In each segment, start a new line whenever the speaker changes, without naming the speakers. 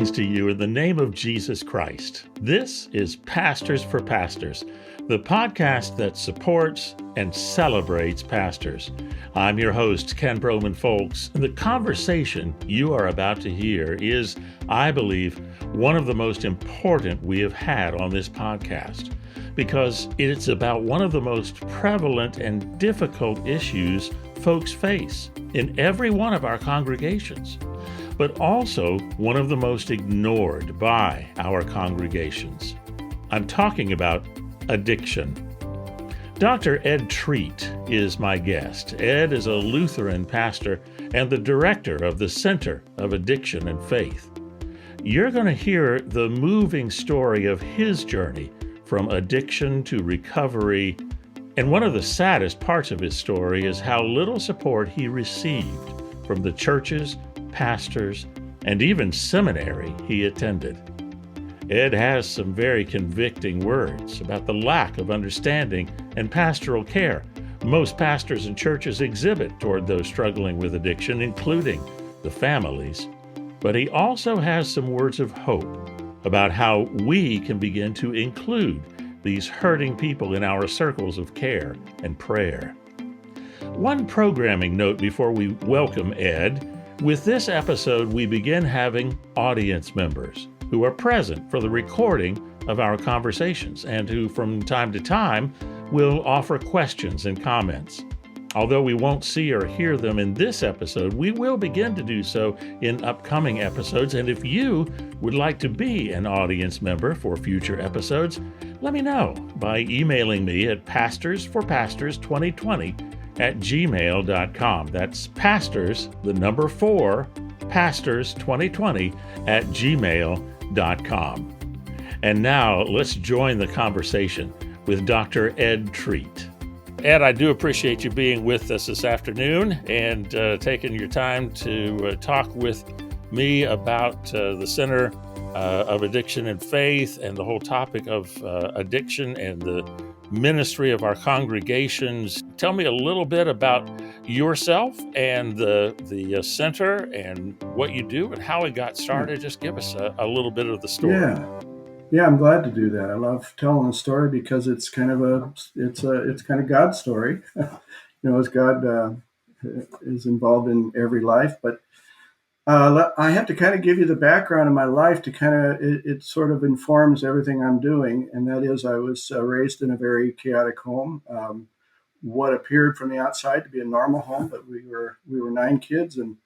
Greetings to you in the name of Jesus Christ. This is Pastors for Pastors, the podcast that supports and celebrates pastors. I'm your host, Ken Broman Folks. The conversation you are about to hear is, I believe, one of the most important we have had on this podcast, because it's about one of the most prevalent and difficult issues folks face in every one of our congregations, but also one of the most ignored by our congregations. I'm talking about addiction. Dr. Ed Treat is my guest. Ed is a Lutheran pastor and the director of the Center of Addiction and Faith. You're going to hear the moving story of his journey from addiction to recovery, and one of the saddest parts of his story is how little support he received from the churches, pastors, and even seminary he attended. Ed has some very convicting words about the lack of understanding and pastoral care most pastors and churches exhibit toward those struggling with addiction, including the families. But he also has some words of hope about how we can begin to include these hurting people in our circles of care and prayer. One programming note before we welcome Ed. With this episode, we begin having audience members who are present for the recording of our conversations and who, from time to time, will offer questions and comments. Although we won't see or hear them in this episode, we will begin to do so in upcoming episodes. And if you would like to be an audience member for future episodes, let me know by emailing me at pastors4pastors2020@gmail.com. That's pastors, the number 4, pastors2020@gmail.com. And now let's join the conversation with Dr. Ed Treat. Ed, I do appreciate you being with us this afternoon and taking your time to talk with me about the Center of Addiction and Faith and the whole topic of addiction and the ministry of our congregations. Tell me a little bit about yourself and the center and what you do and how it got started. Just give us a little bit of the story.
Yeah, I'm glad to do that. I love telling a story because it's kind of God's story, as God is involved in every life. But I have to kind of give you the background of my life to it sort of informs everything I'm doing. And that is, I was raised in a very chaotic home, what appeared from the outside to be a normal home, but we were 9 kids, and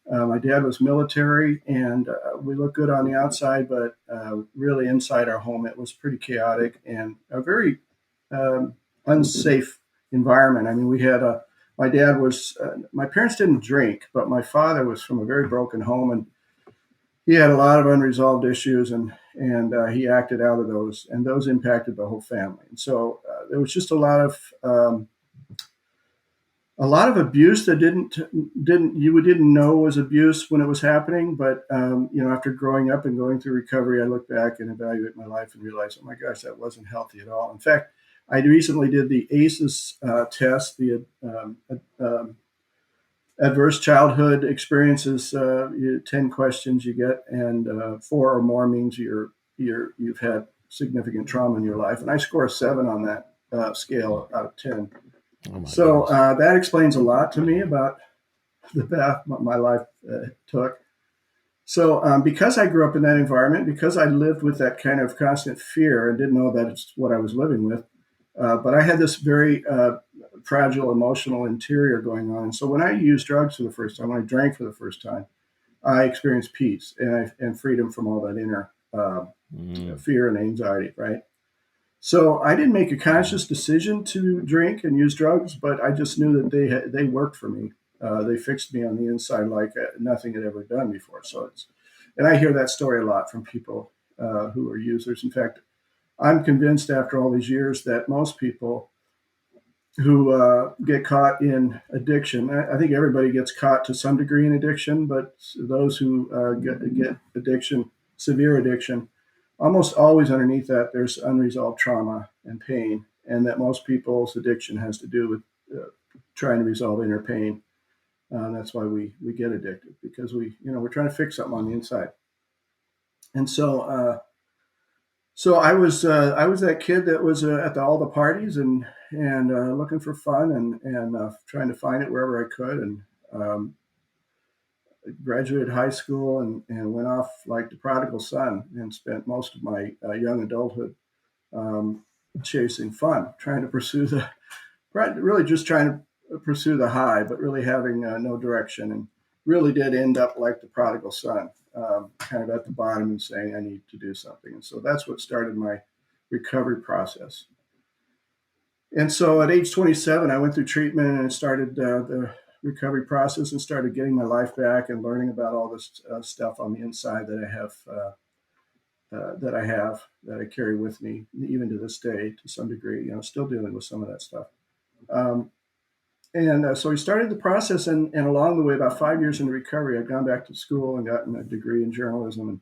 my dad was military, and we looked good on the outside, but really inside our home, it was pretty chaotic and a very unsafe environment. I mean, my parents didn't drink, but my father was from a very broken home, and he had a lot of unresolved issues, and he acted out of those, and those impacted the whole family. And so there was just a lot of abuse that you didn't know was abuse when it was happening. But, after growing up and going through recovery, I look back and evaluate my life and realize, oh my gosh, that wasn't healthy at all. In fact, I recently did the ACEs test, the Adverse Childhood Experiences, 10 questions you get, and 4 or more means you've had significant trauma in your life. And I score a 7 on that scale out of 10. So that explains a lot to me about the path my life took. So because I grew up in that environment, because I lived with that kind of constant fear and didn't know that it's what I was living with, but I had this very fragile emotional interior going on. And so when I used drugs for the first time, when I drank for the first time, I experienced peace and freedom from all that inner fear and anxiety, right? So I didn't make a conscious decision to drink and use drugs, but I just knew that they worked for me. They fixed me on the inside like nothing had ever done before. And I hear that story a lot from people who are users. In fact, I'm convinced after all these years that most people who get caught in addiction, I think everybody gets caught to some degree in addiction, but those who get addiction, severe addiction, almost always underneath that, there's unresolved trauma and pain, and that most people's addiction has to do with trying to resolve inner pain. That's why we get addicted, because we're trying to fix something on the inside. And so I was that kid that was at all the parties and looking for fun and trying to find it wherever I could, and um, graduated high school and went off like the prodigal son and spent most of my young adulthood um, chasing fun, trying to pursue really just trying to pursue the high, but really having no direction, and really did end up like the prodigal son, kind of at the bottom and saying, I need to do something. And so that's what started my recovery process. And so at age 27, I went through treatment and started the recovery process and started getting my life back and learning about all this stuff on the inside that I carry with me even to this day to some degree. Still dealing with some of that stuff. Um, and so we started the process, and along the way, about 5 years into recovery, I'd gone back to school and gotten a degree in journalism.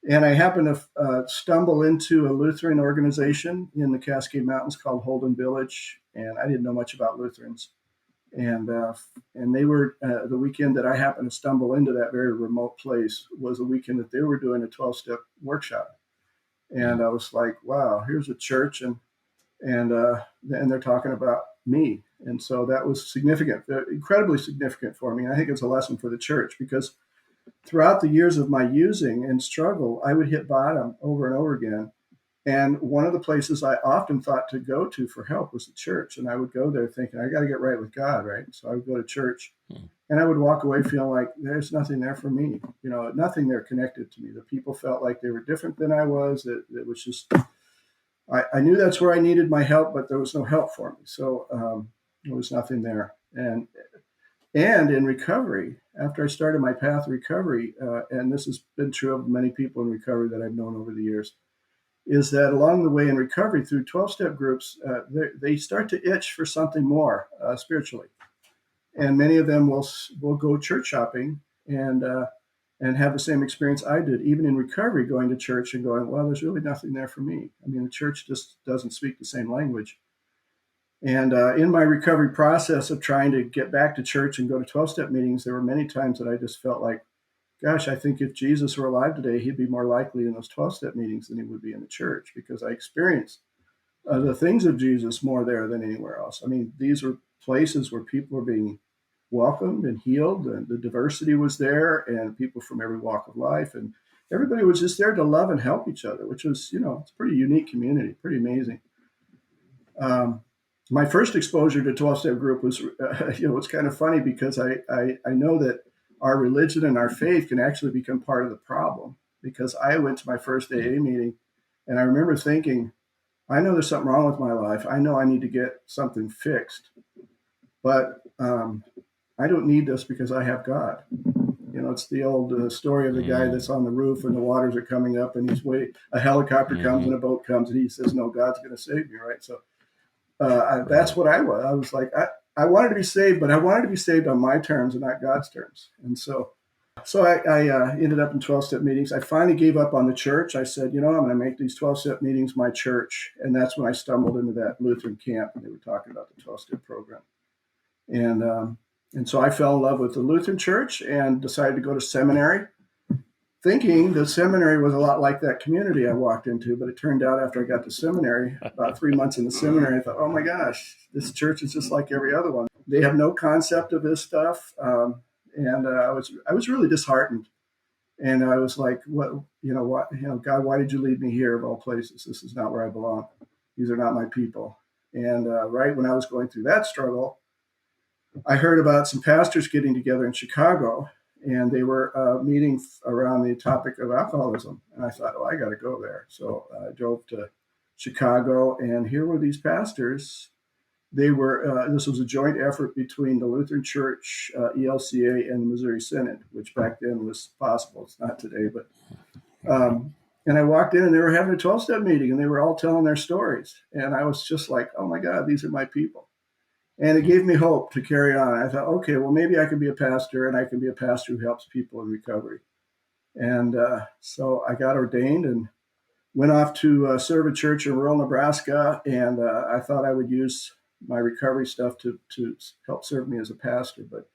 And I happened to stumble into a Lutheran organization in the Cascade Mountains called Holden Village, and I didn't know much about Lutherans. And they were the weekend that I happened to stumble into that very remote place was a weekend that they were doing a 12-step workshop. And I was like, wow, here's a church, and they're talking about me. And so that was significant, incredibly significant for me. And I think it's a lesson for the church, because throughout the years of my using and struggle, I would hit bottom over and over again. And one of the places I often thought to go to for help was the church. And I would go there thinking, I got to get right with God, right? So I would go to church and I would walk away feeling like there's nothing there for me, nothing there connected to me. The people felt like they were different than I was. It was just, I knew that's where I needed my help, but there was no help for me. So there was nothing there. And in recovery, after I started my path of recovery, and this has been true of many people in recovery that I've known over the years, is that along the way in recovery through 12-step groups, they start to itch for something more spiritually. And many of them will go church shopping and have the same experience I did, even in recovery, going to church and going, well, there's really nothing there for me. I mean, the church just doesn't speak the same language. And in my recovery process of trying to get back to church and go to 12-step meetings, there were many times that I just felt like, gosh, I think if Jesus were alive today, he'd be more likely in those 12-step meetings than he would be in the church, because I experienced the things of Jesus more there than anywhere else. I mean, these were places where people were being welcomed and healed, and the diversity was there, and people from every walk of life, and everybody was just there to love and help each other, which was, it's a pretty unique community, pretty amazing. My first exposure to 12-step group was, it's kind of funny, because I know that our religion and our faith can actually become part of the problem, because I went to my first AA meeting and I remember thinking, I know there's something wrong with my life. I know I need to get something fixed, but I don't need this because I have God. It's the old story of the guy that's on the roof and the waters are coming up and he's waiting. A helicopter comes and a boat comes and he says, no, God's going to save me, right? So that's what I was. I was like, I wanted to be saved, but I wanted to be saved on my terms and not God's terms. And so I ended up in 12-step meetings. I finally gave up on the church. I said, I'm going to make these 12-step meetings my church. And that's when I stumbled into that Lutheran camp, and they were talking about the 12-step program. And so I fell in love with the Lutheran church and decided to go to seminary, thinking the seminary was a lot like that community I walked into. But it turned out after I got to seminary, about 3 months in the seminary, I thought, oh my gosh, this church is just like every other one. They have no concept of this stuff. And I was really disheartened. And I was like, God, why did you lead me here of all places? This is not where I belong. These are not my people. And right when I was going through that struggle, I heard about some pastors getting together in Chicago, and they were meeting around the topic of alcoholism. And I thought, I got to go there. So I drove to Chicago, and here were these pastors. They were. This was a joint effort between the Lutheran Church, ELCA, and the Missouri Synod, which back then was possible. It's not today, but. And I walked in, and they were having a 12-step meeting, and they were all telling their stories. And I was just like, oh my God, these are my people. And it gave me hope to carry on. I thought, okay, well, maybe I can be a pastor, and I can be a pastor who helps people in recovery. And so I got ordained and went off to serve a church in rural Nebraska. And I thought I would use my recovery stuff to help serve me as a pastor. But,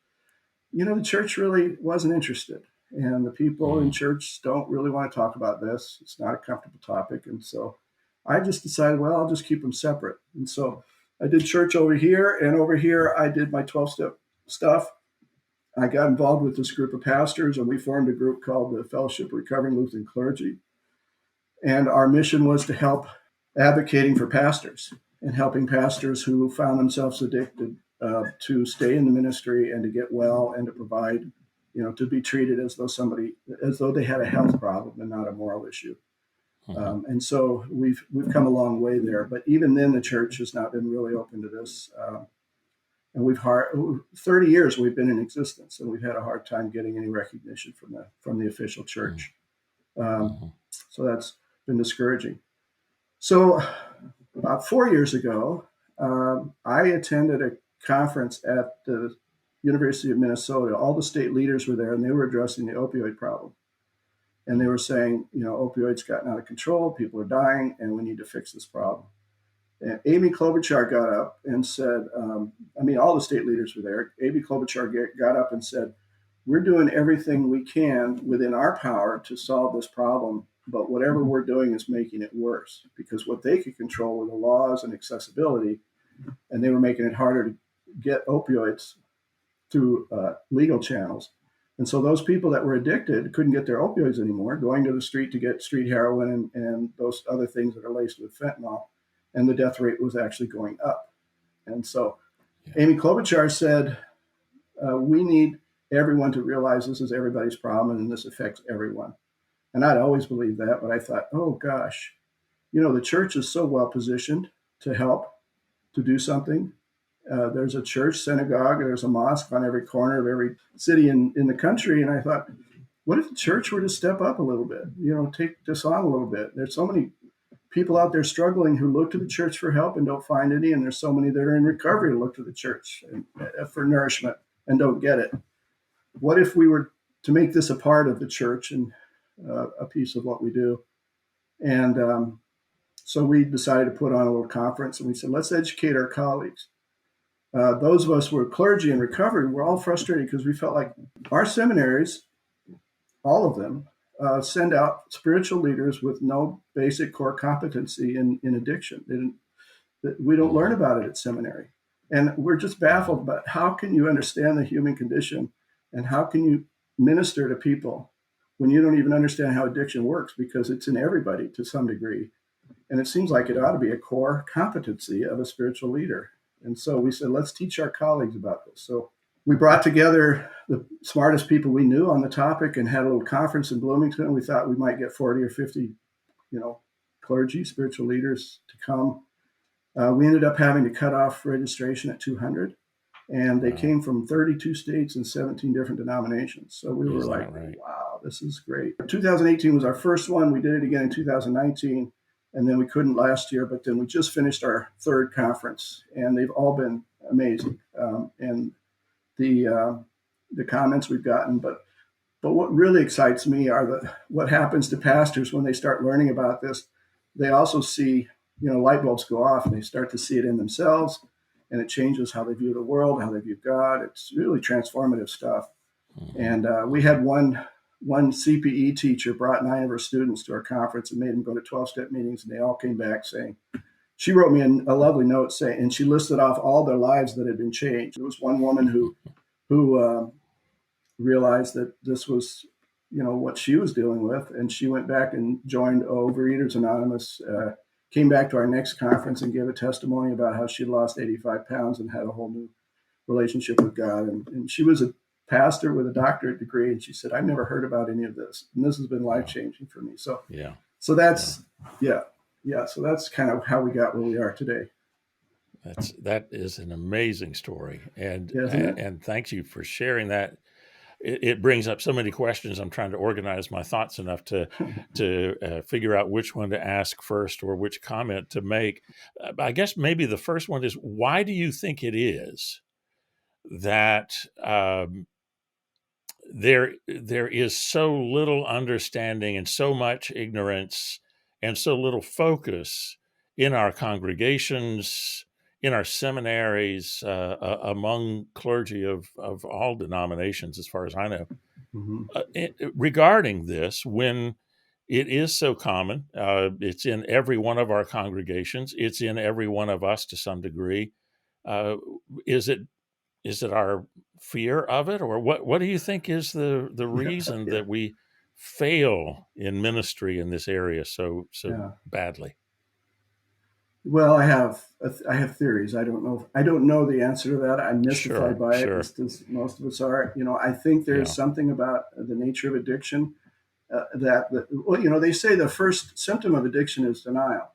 the church really wasn't interested. and the people in church don't really want to talk about this. It's not a comfortable topic. And so I just decided, well, I'll just keep them separate. And so I did church over here, and over here I did my 12-step stuff. I got involved with this group of pastors, and we formed a group called the Fellowship of Recovering Lutheran Clergy. And our mission was to help advocating for pastors and helping pastors who found themselves addicted to stay in the ministry and to get well and to provide, to be treated as though they had a health problem and not a moral issue. And so we've come a long way there. But even then, the church has not been really open to this. And 30 years we've been in existence, and we've had a hard time getting any recognition from the official church. So that's been discouraging. So about 4 years ago, I attended a conference at the University of Minnesota. All the state leaders were there, and they were addressing the opioid problem. And they were saying, opioids gotten out of control, people are dying, and we need to fix this problem. And Amy Klobuchar got up and said, all the state leaders were there. Amy Klobuchar got up and said, we're doing everything we can within our power to solve this problem, but whatever we're doing is making it worse, because what they could control were the laws and accessibility, and they were making it harder to get opioids through legal channels. And so those people that were addicted couldn't get their opioids anymore, going to the street to get street heroin and those other things that are laced with fentanyl. And the death rate was actually going up. And so Amy Klobuchar said, we need everyone to realize this is everybody's problem and this affects everyone. And I'd always believed that, but I thought, oh gosh, the church is so well positioned to help, to do something. There's a church, synagogue, there's a mosque on every corner of every city in the country. And I thought, what if the church were to step up a little bit, take this on a little bit? There's so many people out there struggling who look to the church for help and don't find any. And there's so many that are in recovery who look to the church for nourishment and don't get it. What if we were to make this a part of the church and a piece of what we do? And so we decided to put on a little conference, and we said, let's educate our colleagues. Those of us who were clergy in recovery were all frustrated because we felt like our seminaries, all of them, send out spiritual leaders with no basic core competency in addiction. We don't learn about it at seminary. And we're just baffled about how can you understand the human condition and how can you minister to people when you don't even understand how addiction works, because it's in everybody to some degree. And it seems like it ought to be a core competency of a spiritual leader. And so we said, let's teach our colleagues about this. So we brought together the smartest people we knew on the topic and had a little conference in Bloomington. We thought we might get 40 or 50, clergy, spiritual leaders to come. We ended up having to cut off registration at 200, and they came from 32 states and 17 different denominations. So we were like, wow, this is great. 2018 was our first one. We did it again in 2019. And then we couldn't last year, but then we just finished our third conference, and they've all been amazing. And the comments we've gotten, but what really excites me are what happens to pastors when they start learning about this. They also see, light bulbs go off, and they start to see it in themselves, and it changes how they view the world, how they view God. It's really transformative stuff. And we had one CPE teacher brought 9 of her students to our conference and made them go to 12-step meetings, and they all came back saying, she wrote me a lovely note saying, and she listed off all their lives that had been changed. There was one woman who realized that this was, what she was dealing with, and she went back and joined Overeaters Anonymous, came back to our next conference and gave a testimony about how she lost 85 pounds and had a whole new relationship with God. And she was a pastor with a doctorate degree, and she said, I've never heard about any of this, and this has been life-changing for me. So that's so that's kind of how we got where we are today.
That is an amazing story, and thank you for sharing that. It brings up so many questions. I'm trying to organize my thoughts enough to figure out which one to ask first or which comment to make. I guess maybe the first one is, why do you think it is that there is so little understanding and so much ignorance and so little focus in our congregations, in our seminaries, among clergy of all denominations, as far as I know,
Mm-hmm.
Regarding this, when it is so common, it's in every one of our congregations, it's in every one of us to some degree. Uh, is it our fear of it, or what do you think is the reason
Yeah.
that we fail in ministry in this area so
Yeah.
badly?
Well, I have theories. I don't know the answer to that. I'm mystified
Sure,
by it,
sure.
just as most of us are. I think there's
Yeah,
something about the nature of addiction well, they say the first symptom of addiction is denial,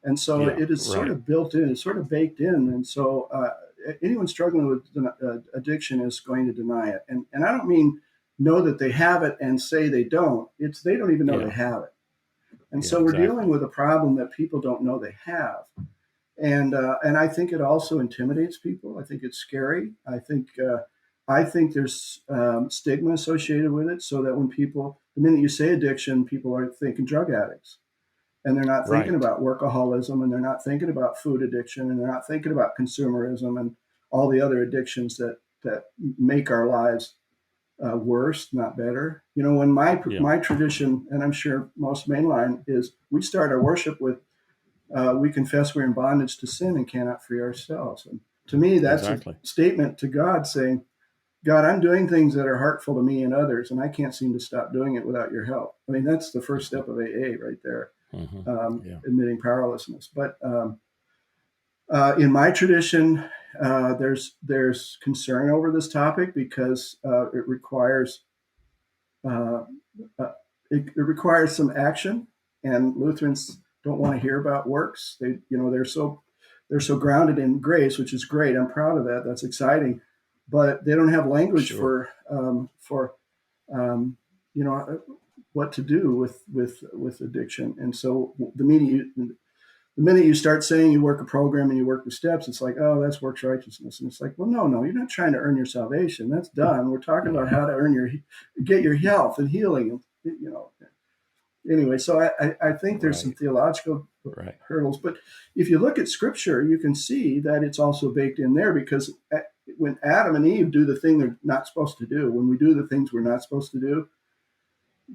and so
yeah,
it is sort
right.
of built in, it's sort of baked in, and so anyone struggling with addiction is going to deny it, and I don't mean know that they have it and say they don't. It's they don't even know they
Yeah,
have it, and
yeah,
so we're dealing
exactly.
with a problem that people don't know they have. And I think it also intimidates people. I think it's scary. I think there's stigma associated with it, so that when the minute you say addiction, people are thinking drug addicts, and they're not thinking
Right.
about workaholism, and they're not thinking about food addiction, and they're not thinking about consumerism and all the other addictions that make our lives worse, not better. When
Yeah,
my tradition, and I'm sure most mainline, is we start our worship with we confess we're in bondage to sin and cannot free ourselves. And to me, that's a
exactly.
statement to God saying, God, I'm doing things that are hurtful to me and others, and I can't seem to stop doing it without your help. I mean, that's the first
Hmm.
step of AA right there,
Hmm. Yeah,
admitting powerlessness. But in my tradition, there's concern over this topic because uh, it requires some action, and Lutherans don't want to hear about works. They're so grounded in grace, which is great. I'm proud of that. That's exciting, but they don't have language
sure.
for um, you know what to do with addiction. And so the minute you start saying you work a program and you work the steps, it's like, oh, that's works righteousness. And it's like, well, no, you're not trying to earn your salvation. That's done. We're talking about
Yeah,
how to get your health and healing. Anyway, so I think there's some
right,
theological
right.
hurdles. But if you look at scripture, you can see that it's also baked in there, because when Adam and Eve do the thing they're not supposed to do, when we do the things we're not supposed to do,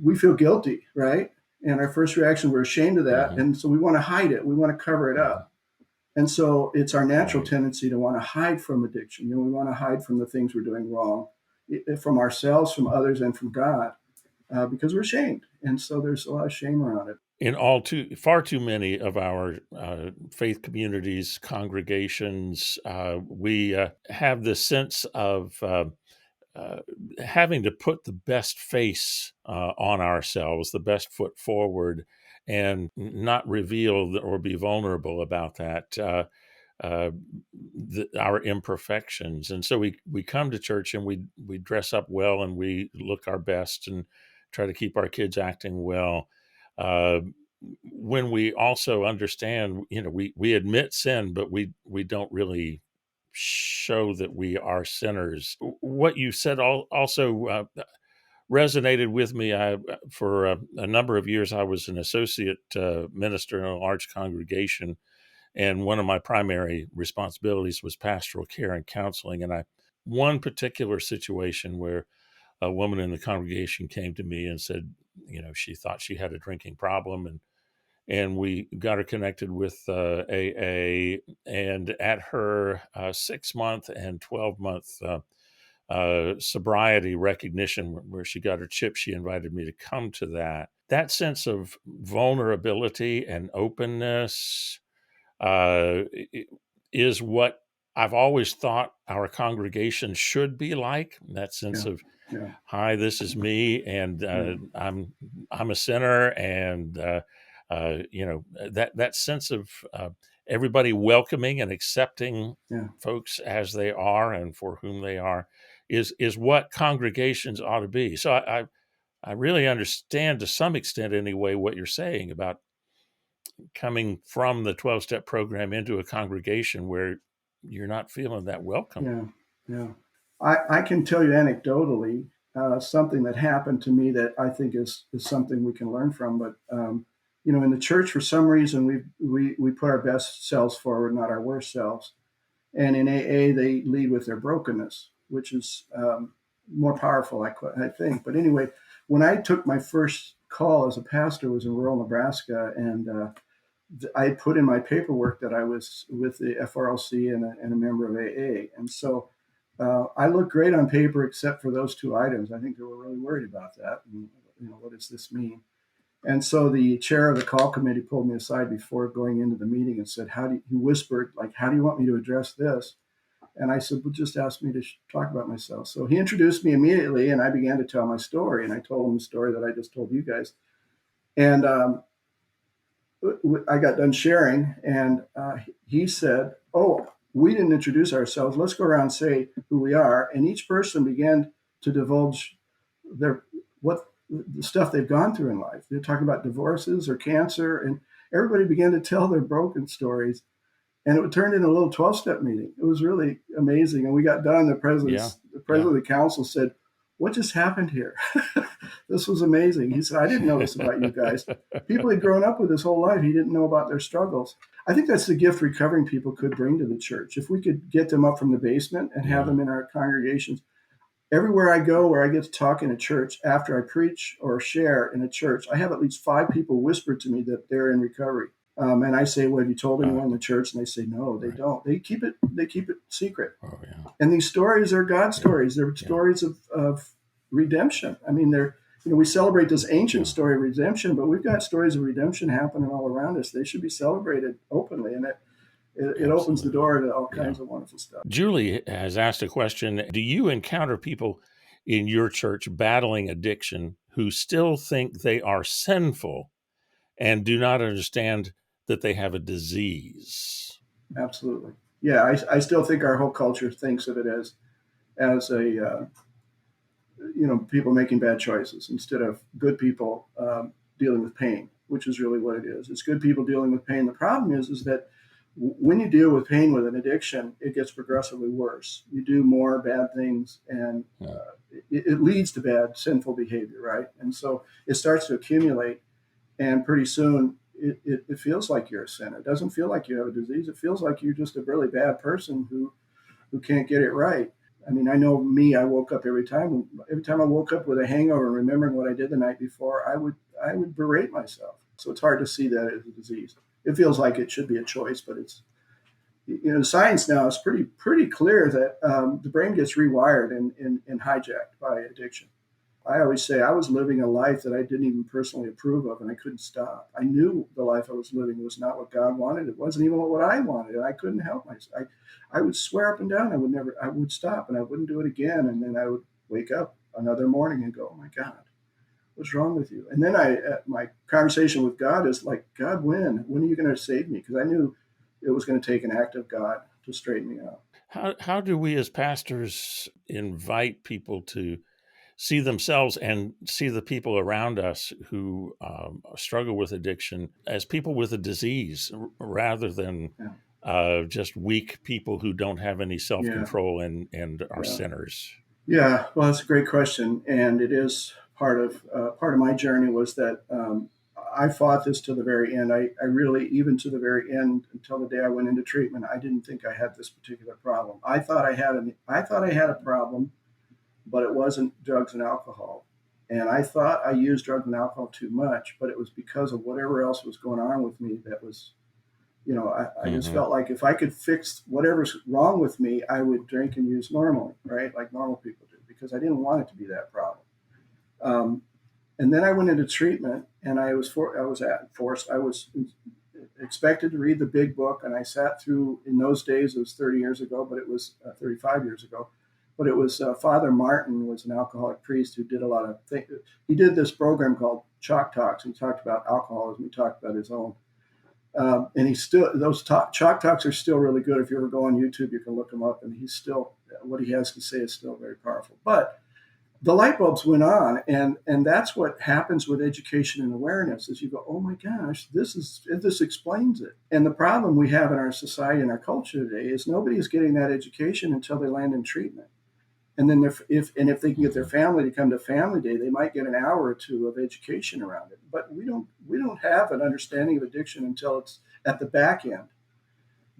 we feel guilty, right? And our first reaction, we're ashamed of that.
Hmm.
And so we want to hide it. We want to cover it
Hmm.
up. And so it's our natural
Right.
tendency to want to hide from addiction. We want to hide from the things we're doing wrong, from ourselves, from others, and from God, because we're ashamed. And so there's a lot of shame around it.
In far too many of our faith communities, congregations, we have this sense of uh, having to put the best face on ourselves, the best foot forward, and not reveal or be vulnerable about that. Uh, our imperfections, and so we come to church and we dress up well and we look our best and try to keep our kids acting well. Uh, when we also understand, we admit sin, but we don't really show that we are sinners. What you said also resonated with me. For a number of years, I was an associate minister in a large congregation, and one of my primary responsibilities was pastoral care and counseling. And one particular situation where a woman in the congregation came to me and said, she thought she had a drinking problem, and we got her connected with AA. And at her 6-month and 12-month sobriety recognition, where she got her chip, she invited me to come to that. That sense of vulnerability and openness uh, is what I've always thought our congregation should be like. That sense
Yeah,
of,
yeah,
hi, this is me, and
yeah,
I'm a sinner, and that sense of everybody welcoming and accepting
yeah,
folks as they are and for whom they are is what congregations ought to be. So I really understand, to some extent anyway, what you're saying about coming from the 12-step program into a congregation where you're not feeling that welcome.
yeah, yeah. I can tell you anecdotally something that happened to me that I think is something we can learn from. But in the church, for some reason, we put our best selves forward, not our worst selves. And in AA, they lead with their brokenness, which is more powerful, I think. But anyway, when I took my first call as a pastor, was in rural Nebraska, and I put in my paperwork that I was with the FRLC and a member of AA. And so I looked great on paper, except for those two items. I think they were really worried about that. And, what does this mean? And so the chair of the call committee pulled me aside before going into the meeting and said, he whispered, like, how do you want me to address this? And I said, well, just ask me to talk about myself. So he introduced me immediately, and I began to tell my story. And I told him the story that I just told you guys. And I got done sharing, and he said, oh, we didn't introduce ourselves. Let's go around and say who we are. And each person began to divulge the stuff they've gone through in life. They're talking about divorces or cancer, and everybody began to tell their broken stories. And it turned into a little 12-step meeting. It was really amazing. And we got done. The president of the council said, what just happened here? This was amazing. He said, I didn't know this about you guys. People had grown up with his whole life. He didn't know about their struggles. I think that's the gift recovering people could bring to the church. If we could get them up from the basement and have them in our congregations. Everywhere I go where I get to talk in a church, after I preach or share in a church, I have at least 5 people whisper to me that they're in recovery. And I say, well, have you told anyone in the church? And they say, no, they don't. They keep it secret. Oh, yeah. And these stories are God stories. They're stories of redemption. I mean, we celebrate this ancient story of redemption, but we've got stories of redemption happening all around us. They should be celebrated openly. And it opens the door to all kinds of wonderful stuff.
Julie has asked a question. Do you encounter people in your church battling addiction who still think they are sinful and do not understand that they have a disease?
Absolutely. Yeah, I still think our whole culture thinks of it as a, people making bad choices instead of good people dealing with pain, which is really what it is. It's good people dealing with pain. The problem is that when you deal with pain with an addiction, it gets progressively worse. You do more bad things, and it leads to bad, sinful behavior, right? And so it starts to accumulate, and pretty soon it feels like you're a sinner. It doesn't feel like you have a disease. It feels like you're just a really bad person who can't get it right. I mean, I know me, I woke up every time I woke up with a hangover and remembering what I did the night before, I would berate myself. So it's hard to see that as a disease. It feels like it should be a choice, but it's, the science now is pretty clear that the brain gets rewired and hijacked by addiction. I always say I was living a life that I didn't even personally approve of, and I couldn't stop. I knew the life I was living was not what God wanted. It wasn't even what I wanted, and I couldn't help myself. I would swear up and down I would stop, and I wouldn't do it again. And then I would wake up another morning and go, oh my God, what's wrong with you? And then my conversation with God is like, God, when are you going to save me? Because I knew it was going to take an act of God to straighten me out.
How do we as pastors invite people to see themselves and see the people around us who struggle with addiction as people with a disease rather than just weak people who don't have any self-control and are sinners?
Yeah, well, that's a great question. And it is part of my journey was that I fought this to the very end. I really, even to the very end, until the day I went into treatment, I didn't think I had this particular problem. I thought I had a problem, but it wasn't drugs and alcohol. And I thought I used drugs and alcohol too much, but it was because of whatever else was going on with me that was, I just felt like if I could fix whatever's wrong with me, I would drink and use normally, right? Like normal people do, because I didn't want it to be that problem. And then I went into treatment, and I was expected to read the big book, and I sat through, in those days, it was 30 years ago, but it was 35 years ago. But it was Father Martin was an alcoholic priest who did a lot of things. He did this program called Chalk Talks. He talked about alcoholism. He talked about his own. And those Chalk Talks are still really good. If you ever go on YouTube, you can look them up. And what he has to say is still very powerful. But the light bulbs went on. And that's what happens with education and awareness is you go, oh my gosh, this explains it. And the problem we have in our society and our culture today is nobody is getting that education until they land in treatment. And then if they can get their family to come to Family Day, they might get an hour or two of education around it. But we don't have an understanding of addiction until it's at the back end.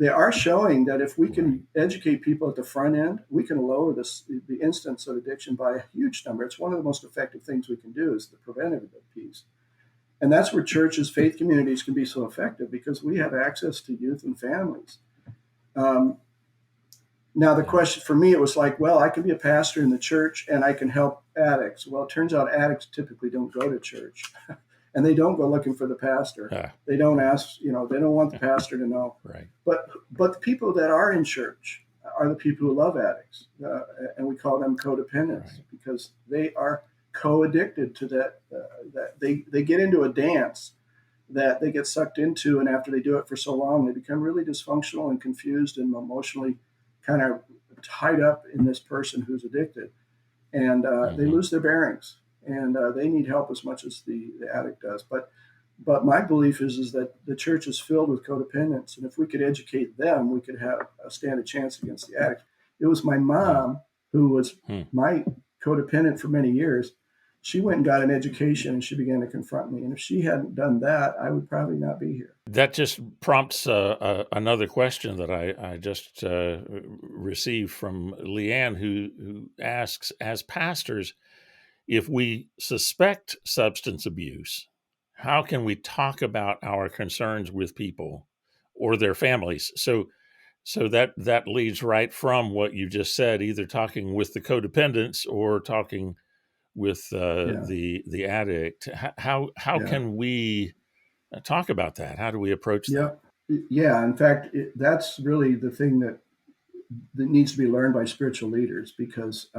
they are showing that if we can educate people at the front end, we can lower the instance of addiction by a huge number. It's one of the most effective things we can do is the preventative piece. And that's where churches, faith communities can be so effective because we have access to youth and families. Now, the question for me, it was like, well, I can be a pastor in the church and I can help addicts. Well, it turns out addicts typically don't go to church and they don't go looking for the pastor. They don't ask, they don't want the pastor to know.
Right.
But the people that are in church are the people who love addicts. And we call them codependents because they are co-addicted to that. They get into a dance that they get sucked into. And after they do it for so long, they become really dysfunctional and confused and emotionally kind of tied up in this person who's addicted, and they lose their bearings, and they need help as much as the addict does. But my belief is that the church is filled with codependents, and if we could educate them, we could stand a chance against the addict. It was my mom who was my codependent for many years. She went and got an education and she began to confront me. And if she hadn't done that, I would probably not be here.
That just prompts another question that I just received from Leanne, who asks, as pastors, if we suspect substance abuse, how can we talk about our concerns with people or their families? So that leads right from what you just said, either talking with the codependents or talking with the addict. How can we talk about that? How do we approach that?
Yeah. In fact, that's really the thing that needs to be learned by spiritual leaders, because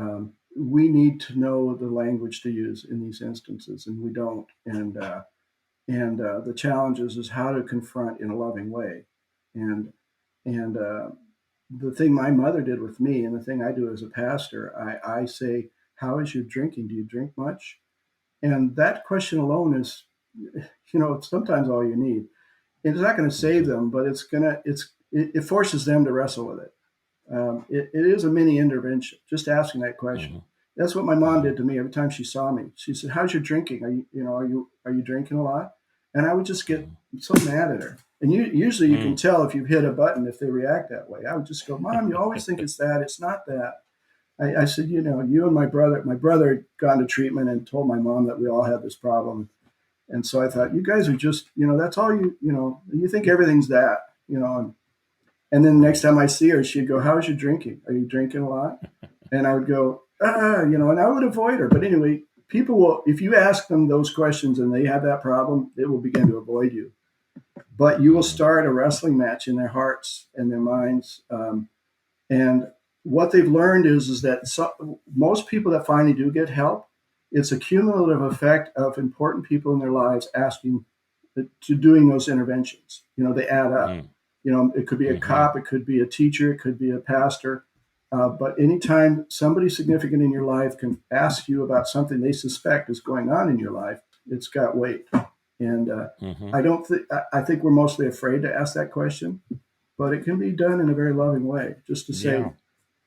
we need to know the language to use in these instances, and we don't. And the challenge is how to confront in a loving way. And the thing my mother did with me, and the thing I do as a pastor, I say, how is your drinking? Do you drink much? And that question alone is, sometimes all you need. It's not going to save them, but it forces them to wrestle with it. It is a mini intervention, just asking that question. That's what my mom did to me every time she saw me. She said, how's your drinking? Are you drinking a lot? And I would just get so mad at her. And usually you can tell if you've hit a button if they react that way. I would just go, Mom, you always think it's that. It's not that. I said, you and my brother had gone to treatment and told my mom that we all had this problem. And so I thought, you guys are just, that's all you think everything's that, and then next time I see her, she'd go, how's your drinking? Are you drinking a lot? And I would go, and I would avoid her. But anyway, people will, if you ask them those questions and they have that problem, they will begin to avoid you. But you will start a wrestling match in their hearts and their minds. And what they've learned is that most people that finally do get help, it's a cumulative effect of important people in their lives asking to doing those interventions. They add up. It could be a cop, it could be a teacher, it could be a pastor. But anytime somebody significant in your life can ask you about something they suspect is going on in your life, it's got weight. And I think we're mostly afraid to ask that question, but it can be done in a very loving way, just to say,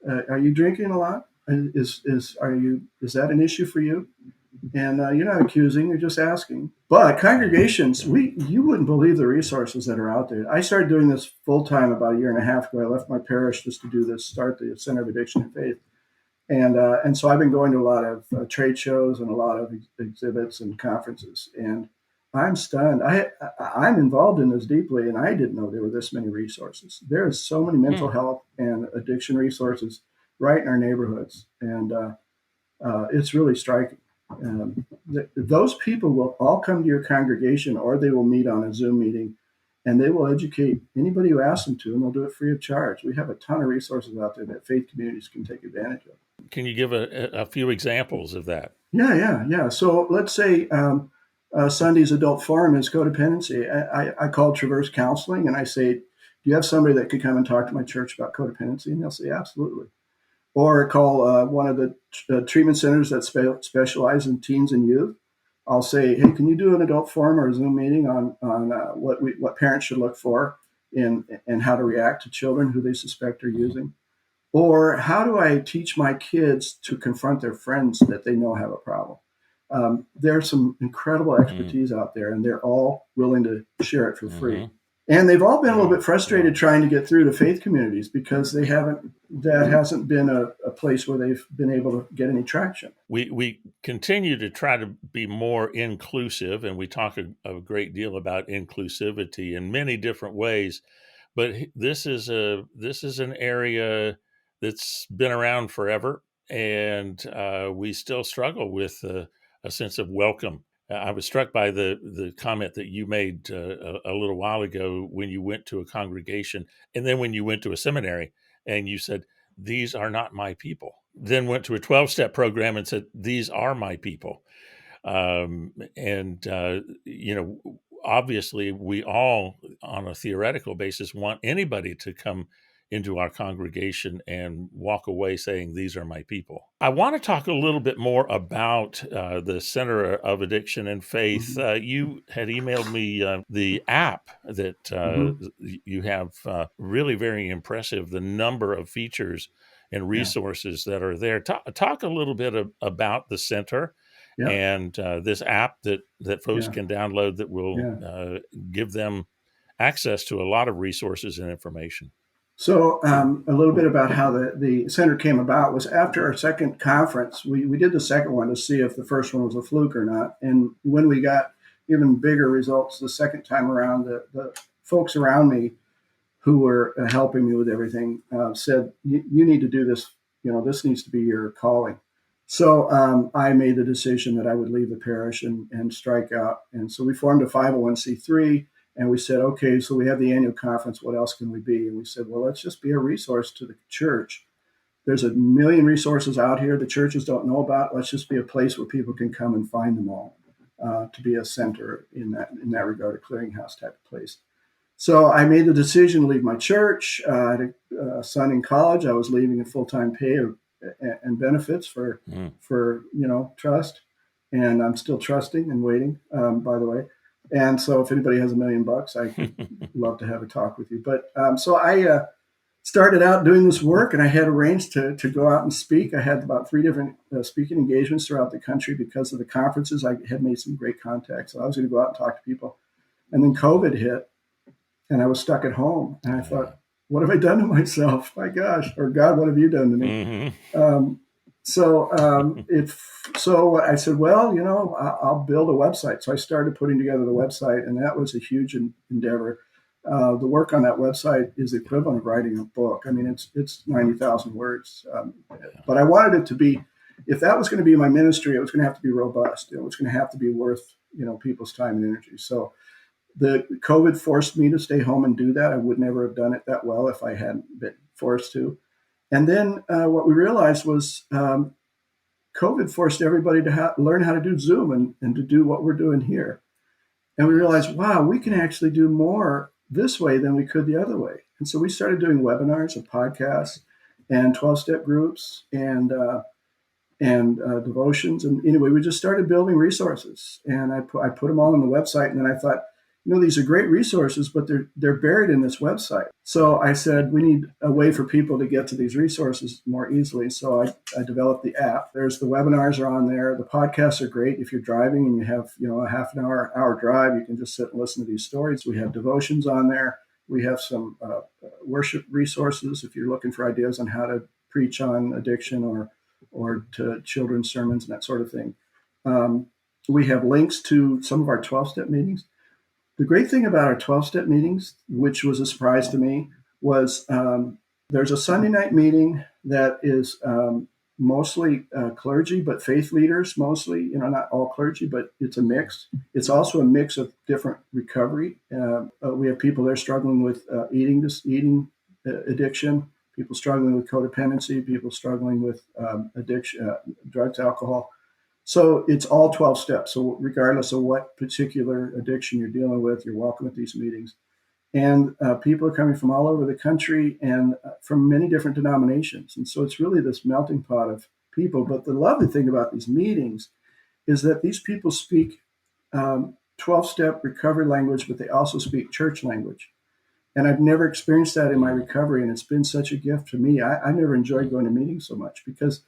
are you drinking a lot? Is that an issue for you? And you're not accusing, you're just asking. But congregations, you wouldn't believe the resources that are out there. I started doing this full time about a year and a half ago. I left my parish just to do this, start the Center of Addiction and Faith. And so I've been going to a lot of trade shows and a lot of exhibits and conferences. And I'm stunned. I'm involved in this deeply, and I didn't know there were this many resources. There's so many mental health and addiction resources right in our neighborhoods. And it's really striking. Those people will all come to your congregation, or they will meet on a Zoom meeting, and they will educate anybody who asks them to, and they'll do it free of charge. We have a ton of resources out there that faith communities can take advantage of.
Can you give a few examples of that?
Yeah. So let's say Sunday's adult forum is codependency. I call Traverse Counseling, and I say, do you have somebody that could come and talk to my church about codependency? And they'll say, absolutely. Or call one of the treatment centers that specialize in teens and youth. I'll say, hey, can you do an adult forum or a Zoom meeting on what parents should look for and how to react to children who they suspect are using? Or how do I teach my kids to confront their friends that they know have a problem? There's some incredible expertise out there, and they're all willing to share it for free. And they've all been a little bit frustrated trying to get through to faith communities because that hasn't been a place where they've been able to get any traction.
We continue to try to be more inclusive, and we talk a great deal about inclusivity in many different ways. But this is an area that's been around forever, and we still struggle with a sense of welcome. I was struck by the comment that you made a little while ago when you went to a congregation, and then when you went to a seminary, and you said, "These are not my people." Then went to a 12-step program and said, "These are my people." And obviously, we all, on a theoretical basis, want anybody to come into our congregation and walk away saying, "These are my people." I want to talk a little bit more about the Center of Addiction and Faith. You had emailed me the app that you have, really very impressive, the number of features and resources that are there. Talk a little bit about the center. Yeah. And this app that folks can download that will give them access to a lot of resources and information.
So a little bit about how the center came about was after our second conference. We did the second one to see if the first one was a fluke or not. And when we got even bigger results the second time around, the folks around me who were helping me with everything said, you need to do this. This needs to be your calling. So I made the decision that I would leave the parish and strike out. And so we formed a 501c3. And we said, okay, so we have the annual conference. What else can we be? And we said, well, let's just be a resource to the church. There's a million resources out here the churches don't know about. Let's just be a place where people can come and find them all, to be a center in that regard, a clearinghouse type of place. So I made the decision to leave my church. I had a son in college. I was leaving a full-time pay and benefits for trust. And I'm still trusting and waiting, by the way. And so if anybody has $1 million, I'd love to have a talk with you. But so I started out doing this work, and I had arranged to go out and speak. I had about 3 different speaking engagements throughout the country because of the conferences. I had made some great contacts. So I was going to go out and talk to people. And then COVID hit, and I was stuck at home. And I thought, what have I done to myself? My gosh, or God, what have you done to me? So I said, well, I'll build a website. So I started putting together the website, and that was a huge endeavor. The work on that website is the equivalent of writing a book. I mean, it's 90,000 words. But I wanted it to be, if that was going to be my ministry, it was going to have to be robust. It was going to have to be worth, people's time and energy. So the COVID forced me to stay home and do that. I would never have done it that well if I hadn't been forced to. And then what we realized was COVID forced everybody to learn how to do Zoom and to do what we're doing here. And we realized, wow, we can actually do more this way than we could the other way. And so we started doing webinars and podcasts and 12-step groups and devotions. And anyway, we just started building resources. And I put them all on the website. And then I thought, these are great resources, but they're buried in this website. So I said, we need a way for people to get to these resources more easily. So I developed the app. There's the webinars are on there. The podcasts are great. If you're driving and you have, a half an hour drive, you can just sit and listen to these stories. We have devotions on there. We have some worship resources if you're looking for ideas on how to preach on addiction or to children's sermons and that sort of thing. We have links to some of our 12-step meetings. The great thing about our 12-step meetings, which was a surprise to me, was there's a Sunday night meeting that is mostly clergy, but faith leaders mostly, not all clergy, but it's a mix. It's also a mix of different recovery. We have people there struggling with eating addiction, people struggling with codependency, people struggling with addiction, drugs, alcohol. So it's all 12 steps. So regardless of what particular addiction you're dealing with, you're welcome at these meetings. And people are coming from all over the country and from many different denominations. And so it's really this melting pot of people. But the lovely thing about these meetings is that these people speak 12-step recovery language, but they also speak church language. And I've never experienced that in my recovery. And it's been such a gift to me. I never enjoyed going to meetings so much because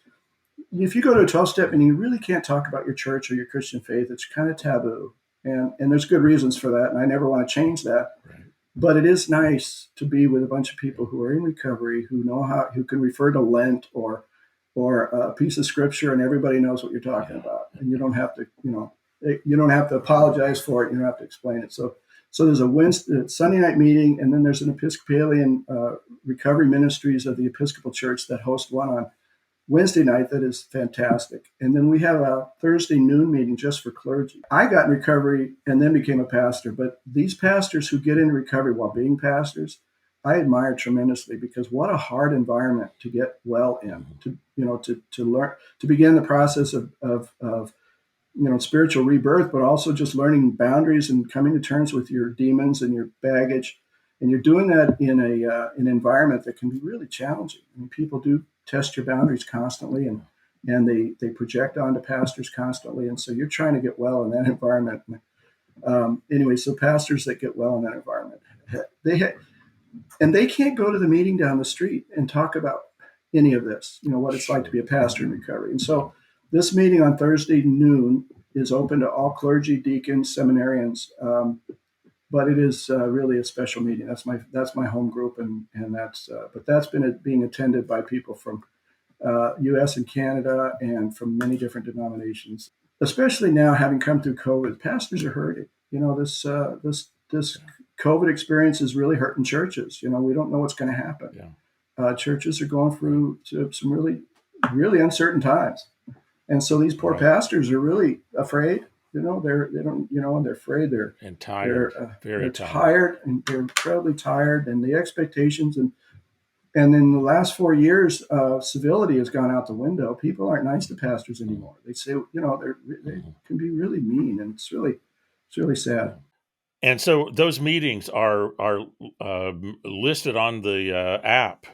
if you go to a 12-step meeting, you really can't talk about your church or your Christian faith. It's kind of taboo. And there's good reasons for that. And I never want to change that. Right. But it is nice to be with a bunch of people who are in recovery, who can refer to Lent or a piece of scripture, and everybody knows what you're talking about, and you don't have to, you don't have to apologize for it. You don't have to explain it. So there's a Sunday night meeting, and then there's an Episcopalian recovery ministries of the Episcopal Church that host one on Wednesday night that is fantastic. And then we have a Thursday noon meeting just for clergy. I got in recovery and then became a pastor, but these pastors who get in recovery while being pastors, I admire tremendously, because what a hard environment to get well in, to learn, to begin the process of spiritual rebirth, but also just learning boundaries and coming to terms with your demons and your baggage. And you're doing that in an environment that can be really challenging. I mean, people do test your boundaries constantly, and they project onto pastors constantly. And so you're trying to get well in that environment. Anyway, so pastors that get well in that environment, they can't go to the meeting down the street and talk about any of this, what it's like to be a pastor in recovery. And so this meeting on Thursday noon is open to all clergy, deacons, seminarians. But it is really a special meeting. That's my home group, and that's been being attended by people from U.S. and Canada and from many different denominations. Especially now, having come through COVID, pastors are hurting. This COVID experience is really hurting churches. We don't know what's going to happen. Yeah. Churches are going through some really, really uncertain times, and so these poor pastors are really afraid. They're afraid. They're tired. They're tired, and they're incredibly tired. And the expectations, and in the last 4 years, civility has gone out the window. People aren't nice to pastors anymore. They say, they can be really mean, and it's really sad.
And so those meetings are listed on the app,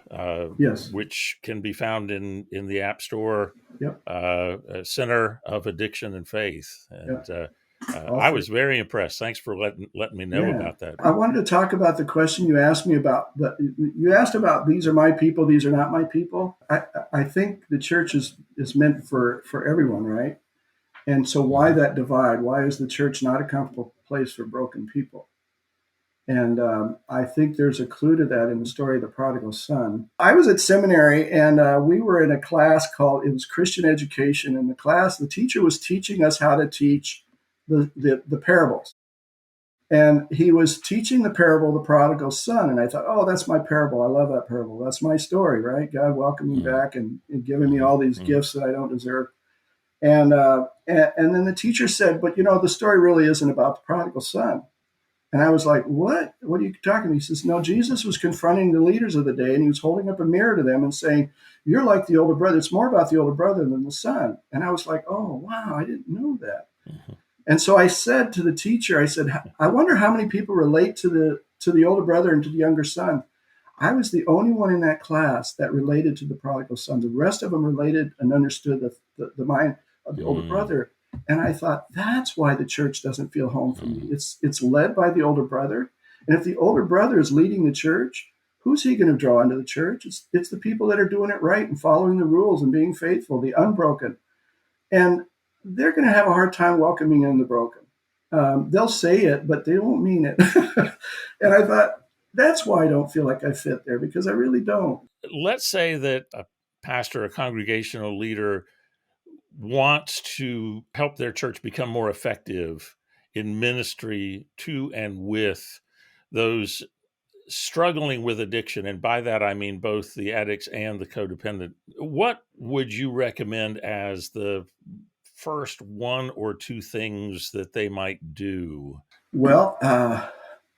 yes,
which can be found in the App Store.
Yep.
Center of Addiction and Faith. And
yep.
I was very impressed. Thanks for letting me know about that.
I wanted to talk about the question you asked me about. You asked about, these are my people, these are not my people. I think the church is meant for everyone, right? And so why that divide? Why is the church not a comfortable place for broken people? And I think there's a clue to that in the story of the prodigal son. I was at seminary, and we were in a class it was Christian education. In the class, the teacher was teaching us how to teach the parables. And he was teaching the parable of the prodigal son. And I thought, oh, that's my parable. I love that parable. That's my story, right? God welcoming me back and giving me all these gifts that I don't deserve. And then the teacher said, but the story really isn't about the prodigal son. And I was like, what? What are you talking about? He says, no, Jesus was confronting the leaders of the day, and he was holding up a mirror to them and saying, you're like the older brother. It's more about the older brother than the son. And I was like, oh, wow, I didn't know that. Mm-hmm. And so I said to the teacher, I said, I wonder how many people relate to the older brother and to the younger son. I was the only one in that class that related to the prodigal son. The rest of them related and understood the mind of the older brother. And I thought, that's why the church doesn't feel home for me. It's led by the older brother. And if the older brother is leading the church, who's he going to draw into the church? It's the people that are doing it right and following the rules and being faithful, the unbroken. And they're going to have a hard time welcoming in the broken. They'll say it, but they won't mean it. And I thought, that's why I don't feel like I fit there, because I really don't.
Let's say that a pastor, a congregational leader, wants to help their church become more effective in ministry to and with those struggling with addiction. And by that, I mean both the addicts and the codependent. What would you recommend as the first one or two things that they might do?
Well,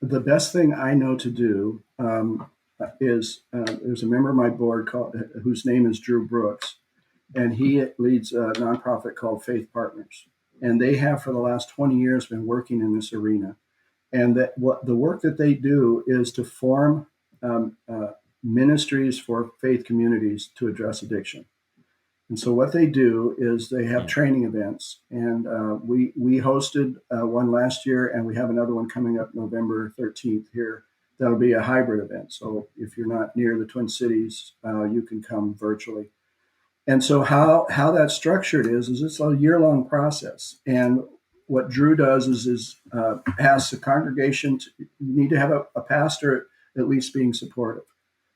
the best thing I know to do is there's a member of my board whose name is Drew Brooks, and he leads a nonprofit called Faith Partners. And they have for the last 20 years been working in this arena. And the work that they do is to form ministries for faith communities to address addiction. And so what they do is they have training events. And we hosted one last year, and we have another one coming up November 13th here. That'll be a hybrid event. So if you're not near the Twin Cities, you can come virtually. And so how that's structured is it's a year-long process. And what Drew does is asks the congregation, you need to have a pastor at least being supportive.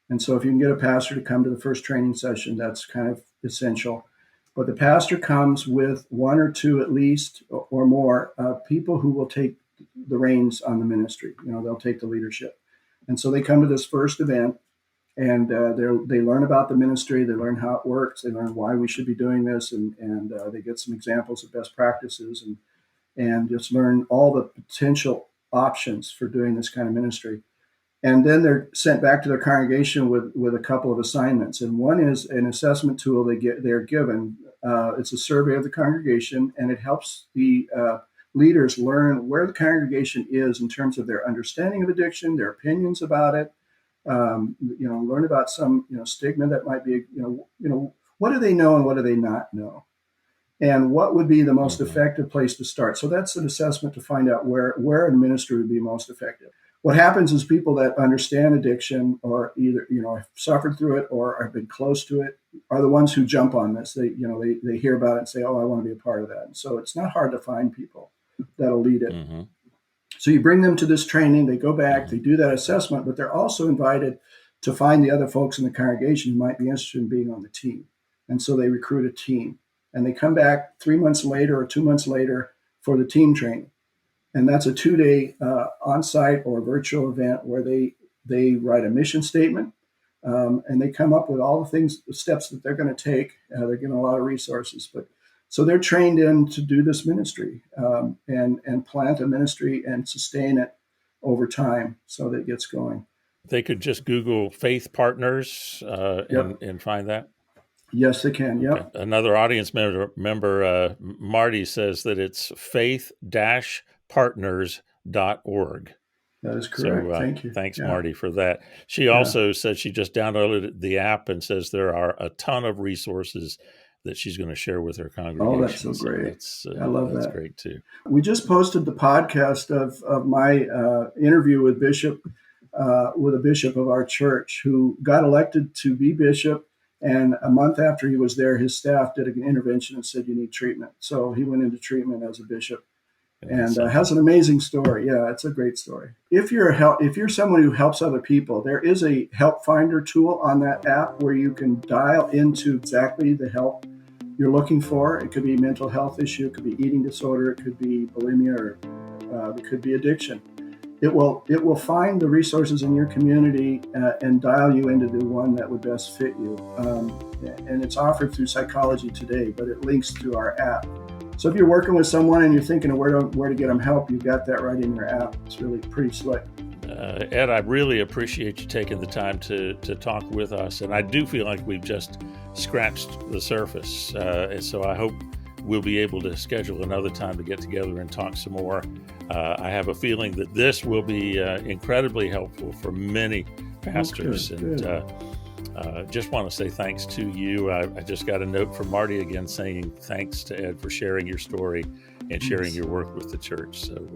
And so if you can get a pastor to come to the first training session, that's kind of essential. But the pastor comes with one or two at least or more people who will take the reins on the ministry. They'll take the leadership. And so they come to this first event, and they learn about the ministry. They learn how it works. They learn why we should be doing this, and they get some examples of best practices, and just learn all the potential options for doing this kind of ministry. And then they're sent back to their congregation with a couple of assignments. And one is an assessment tool they're given. It's a survey of the congregation, and it helps the leaders learn where the congregation is in terms of their understanding of addiction, their opinions about it. Learn about some stigma that might be. What do they know and what do they not know, and what would be the most effective place to start. So that's an assessment to find out where a ministry would be most effective. What happens is people that understand addiction or either, have suffered through it or have been close to it are the ones who jump on this. They hear about it and say, oh, I want to be a part of that. And so it's not hard to find people that'll lead it. Mm-hmm. So you bring them to this training, they go back, they do that assessment, but they're also invited to find the other folks in the congregation who might be interested in being on the team. And so they recruit a team, and they come back 3 months later or 2 months later for the team training. And that's a 2-day on-site or virtual event where they write a mission statement, and they come up with all the steps that they're going to take. They're getting a lot of resources, so they're trained in to do this ministry and plant a ministry and sustain it over time so that it gets going.
They could just Google Faith Partners and find that?
Yes, they can. Yep.
Okay. Another audience member, Marty, says that it's faith-partners.org.
That is correct.
So,
thank you.
Thanks, Marty, for that. She also said she just downloaded the app and says there are a ton of resources that she's going to share with her congregation.
Oh, that's so great. I love that.
That's great, too.
We just posted the podcast of my interview with a bishop of our church who got elected to be bishop. And a month after he was there, his staff did an intervention and said, you need treatment. So he went into treatment as a bishop and has an amazing story. Yeah, it's a great story. If you're someone who helps other people, there is a help finder tool on that app where you can dial into exactly the help you're looking for. It could be mental health issue, it could be eating disorder, it could be bulimia, or it could be addiction. It will find the resources in your community and dial you into the one that would best fit you. And it's offered through Psychology Today, but it links to our app. So if you're working with someone and you're thinking of where to get them help, you've got that right in your app. It's really pretty slick.
Ed, I really appreciate you taking the time to talk with us. And I do feel like we've just scratched the surface. And so I hope we'll be able to schedule another time to get together and talk some more. I have a feeling that this will be incredibly helpful for many pastors. Good. And just want to say thanks to you. I just got a note from Marty again saying thanks to Ed for sharing your story and sharing your work with the church. So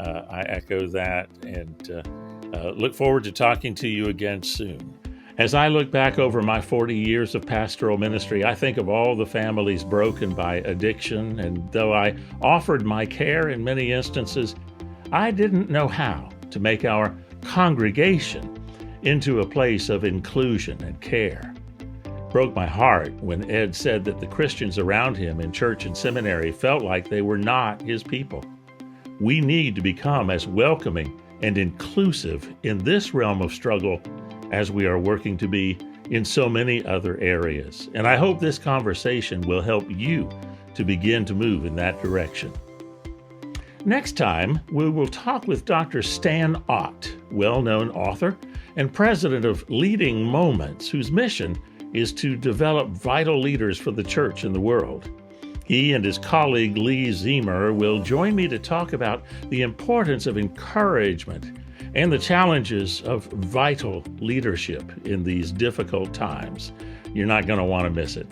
I echo that and look forward to talking to you again soon. As I look back over my 40 years of pastoral ministry, I think of all the families broken by addiction, and though I offered my care in many instances, I didn't know how to make our congregation into a place of inclusion and care. Broke my heart when Ed said that the Christians around him in church and seminary felt like they were not his people. We need to become as welcoming and inclusive in this realm of struggle as we are working to be in so many other areas. And I hope this conversation will help you to begin to move in that direction. Next time, we will talk with Dr. Stan Ott, well-known author and president of Leading Moments, whose mission is to develop vital leaders for the church and the world. He and his colleague Lee Zemer will join me to talk about the importance of encouragement and the challenges of vital leadership in these difficult times. You're not going to want to miss it.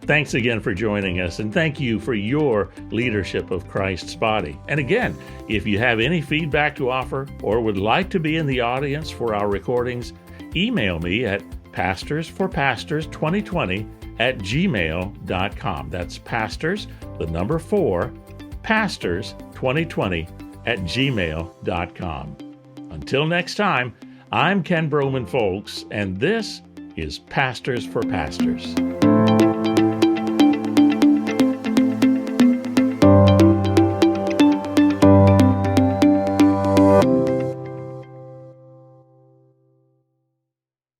Thanks again for joining us, and thank you for your leadership of Christ's body. And again, if you have any feedback to offer or would like to be in the audience for our recordings, email me at Pastors4Pastors2020 @gmail.com. That's pastors, the number 4, pastors2020@gmail.com. Until next time, I'm Ken Broman Folks, and this is Pastors for Pastors.